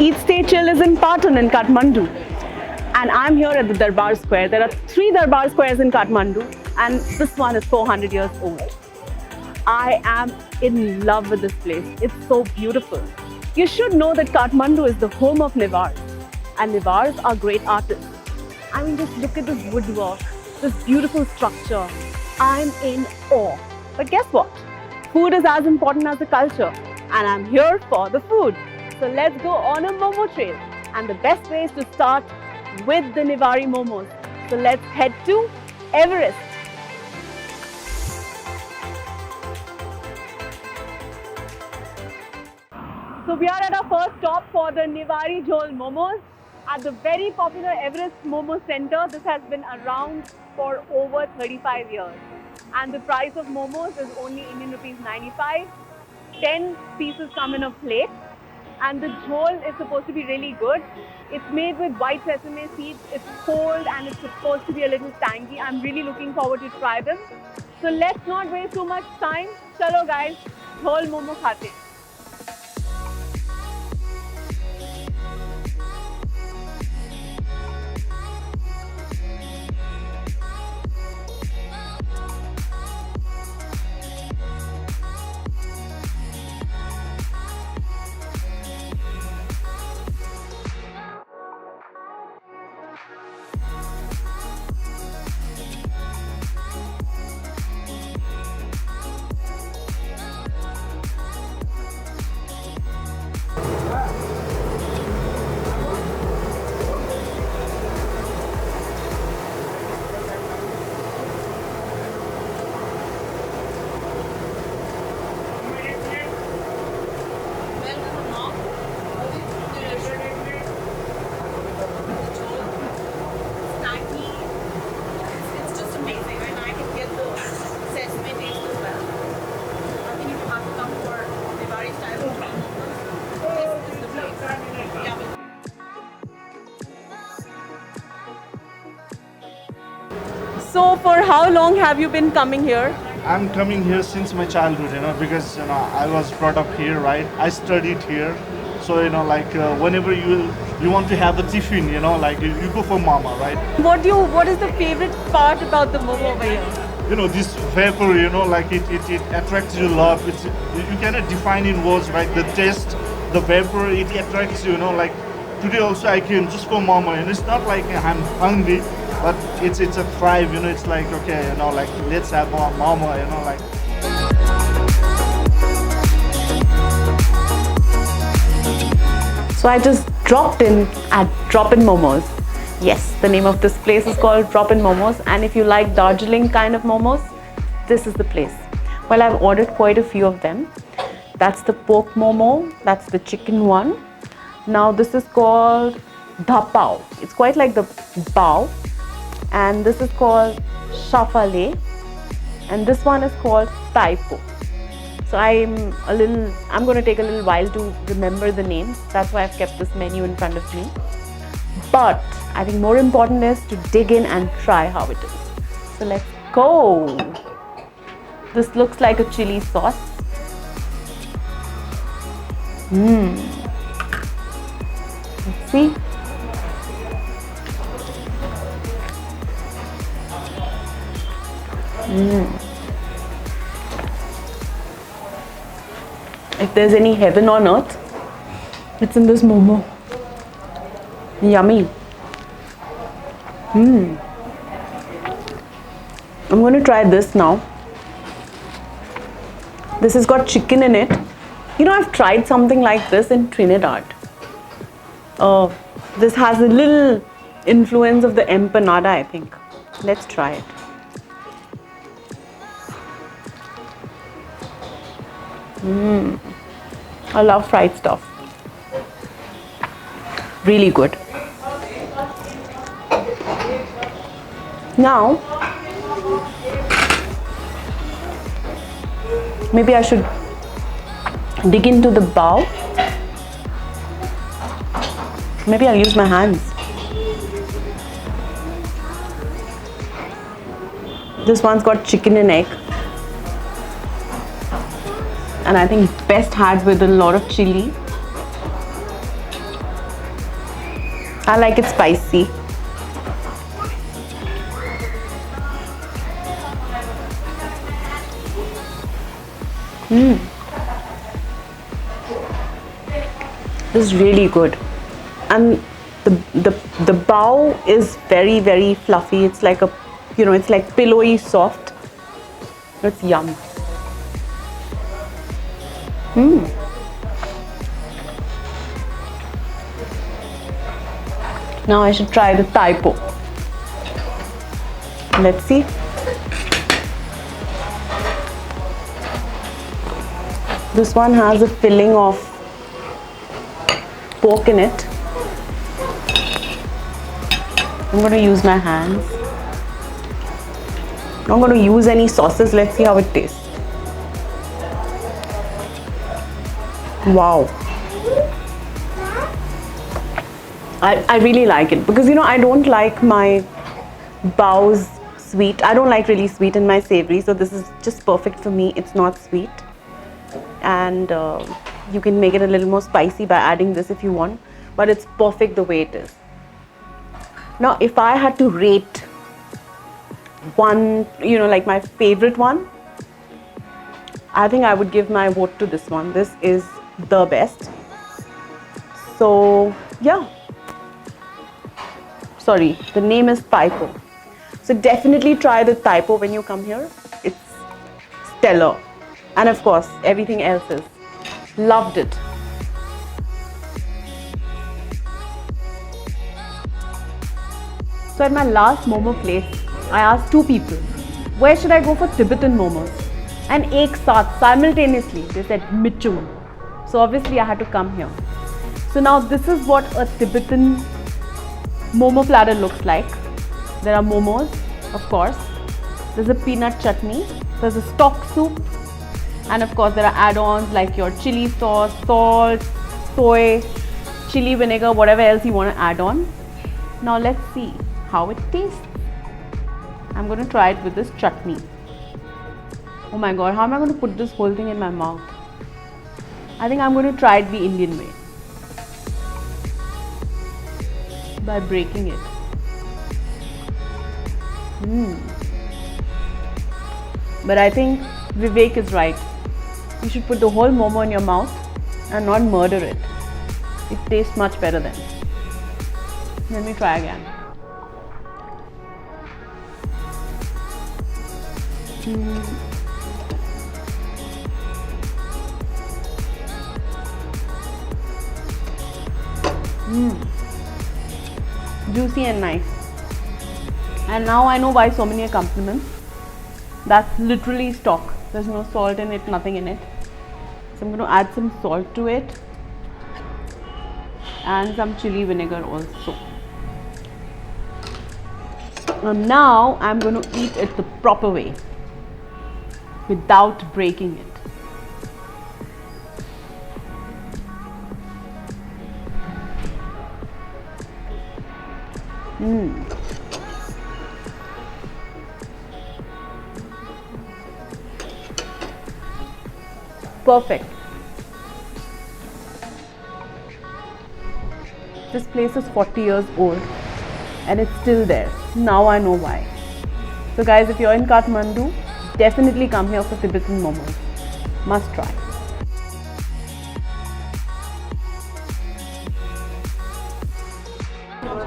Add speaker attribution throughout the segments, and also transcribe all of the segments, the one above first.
Speaker 1: Eat Stay Chill is in Patan in Kathmandu. And I'm here at the Darbar Square. There are 3 Darbar Squares in Kathmandu and this one is 400 years old. I am in love with this place. It's so beautiful. You should know that Kathmandu is the home of Newars. And Newars are great artists. I mean, just look at this woodwork, this beautiful structure. I'm in awe. But guess what? Food is as important as the culture. And I'm here for the food. So let's go on a Momo trail. And the best way is to start with the Newari momos. So let's head to Everest. So we are at our first stop for the Newari Jhol momos at the very popular Everest Momo Center. This has been around for over 35 years. And the price of momos is only Indian rupees 95. 10 pieces come in a plate. And the jhol is supposed to be really good. It's made with white sesame seeds. It's cold and it's supposed to be a little tangy. I'm really looking forward to try them. So let's not waste too much time. Chalo guys, jhol momo khate hain. So for how long have you been coming here?
Speaker 2: I'm coming here since my childhood, because I was brought up here, right? I studied here, so whenever you want to have a tiffin, you go for mama, right?
Speaker 1: What is the favorite part about the momo over here?
Speaker 2: This vapor, it attracts you love. You cannot define in words, right? The taste, the vapor, it attracts you. Today also I came just for mama, and it's not like I'm hungry. But it's a thrive, it's like, okay, let's have more mama,
Speaker 1: So I just dropped in at Drop-In Momos. Yes, the name of this place is called Drop-In Momos, and if you like Darjeeling kind of momos, this is the place. Well, I've ordered quite a few of them. That's the pork momo, that's the chicken one. Now this is called Da Pao. It's quite like the bao. And this is called Shafale, and this one is called Taipo. So I'm going to take a little while to remember the names. That's why I've kept this menu in front of me. But I think more important is to dig in and try how it is. So let's go. This looks like a chili sauce. Let's see. If there's any heaven on earth, it's in this momo. Yummy. I'm going to try this now. This has got chicken in it. I've tried something like this in Trinidad. This has a little influence of the empanada, I think. Let's try it. I love fried stuff. Really good. Now, maybe I should dig into the bao. Maybe I'll use my hands. This one's got chicken and egg. And I think best had with a lot of chili. I like it spicy. This is really good, and the bao is very fluffy. It's like a, it's like pillowy soft. It's yum. Now I should try the Thai po. Let's see. This one has a filling of pork in it. I'm going to use my hands. Not going to use any sauces. Let's see how it tastes. Wow. I really like it because I don't like my baos sweet. I don't like really sweet in my savory, so this is just perfect for me. It's not sweet, and you can make it a little more spicy by adding this if you want, but it's perfect the way it is. Now if I had to rate one, like my favorite one, I think I would give my vote to this one. This is the best. So yeah, sorry, the name is Thai po. So definitely try the Thai po when you come here. It's stellar, and of course everything else is. Loved it. So at my last momo place, I asked two people, where should I go for Tibetan momos? And ek saath, simultaneously, they said Michung. So obviously I had to come here. So now this is what a Tibetan momo platter looks like. There are momos, of course. There's a peanut chutney. There's a stock soup. And of course there are add-ons like your chili sauce, salt, soy, chili vinegar, whatever else you want to add on. Now let's see how it tastes. I'm going to try it with this chutney. Oh my god, how am I going to put this whole thing in my mouth? I think I'm going to try it the Indian way. By breaking it. But I think Vivek is right. You should put the whole momo in your mouth and not murder it. It tastes much better then. Let me try again. Juicy and nice. And now I know why so many are compliments. That's literally stock. There's no salt in it, nothing in it. So I'm going to add some salt to it and some chili vinegar also. And now I'm going to eat it the proper way without breaking it. Perfect. This place is 40 years old and it's still there. Now I know why. So guys, if you're in Kathmandu, definitely come here for Tibetan momos. Must try.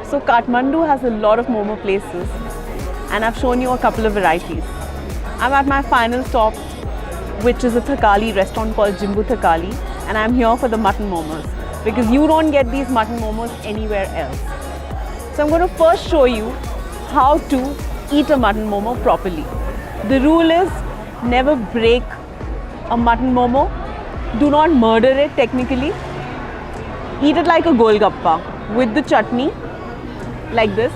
Speaker 1: So Kathmandu has a lot of momo places and I've shown you a couple of varieties. I'm at my final stop, which is a Thakali restaurant called Jimbu Thakali, and I'm here for the mutton momos because you don't get these mutton momos anywhere else. So I'm going to first show you how to eat a mutton momo properly. The rule is never break a mutton momo. Do not murder it technically. Eat it like a golgappa with the chutney, like this.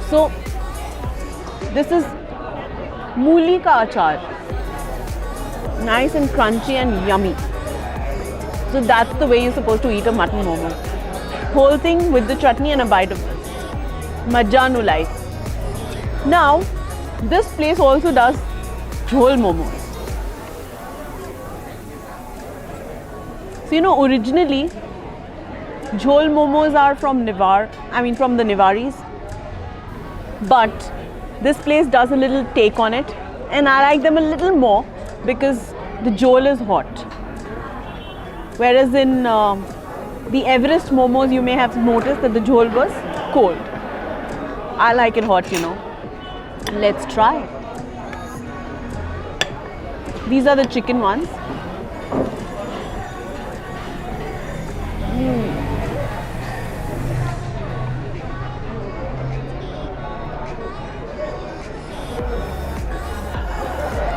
Speaker 1: So this is mooli ka achar, nice and crunchy and yummy. So that's the way you're supposed to eat a mutton momo. Whole thing with the chutney and a bite of this. Majanu life. Now, this place also does jhol momos. So originally, jhol momos are from from the Nivaris. But this place does a little take on it, and I like them a little more because the jhol is hot. Whereas in the Everest momos, you may have noticed that the jhol was cold. I like it hot, Let's try. These are the chicken ones.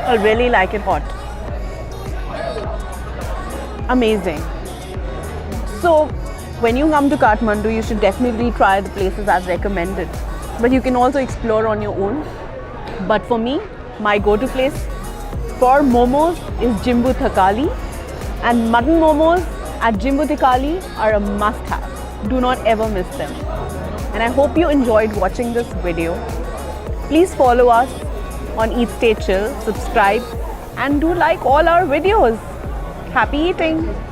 Speaker 1: I really like it hot. Amazing. So, when you come to Kathmandu, you should definitely try the places as recommended. But you can also explore on your own. But for me, my go-to place for momos is Jimbu Thakali. And mutton momos at Jimbu Thakali are a must-have. Do not ever miss them. And I hope you enjoyed watching this video. Please follow us on Eat Stay Chill, subscribe, and do like all our videos. Happy eating!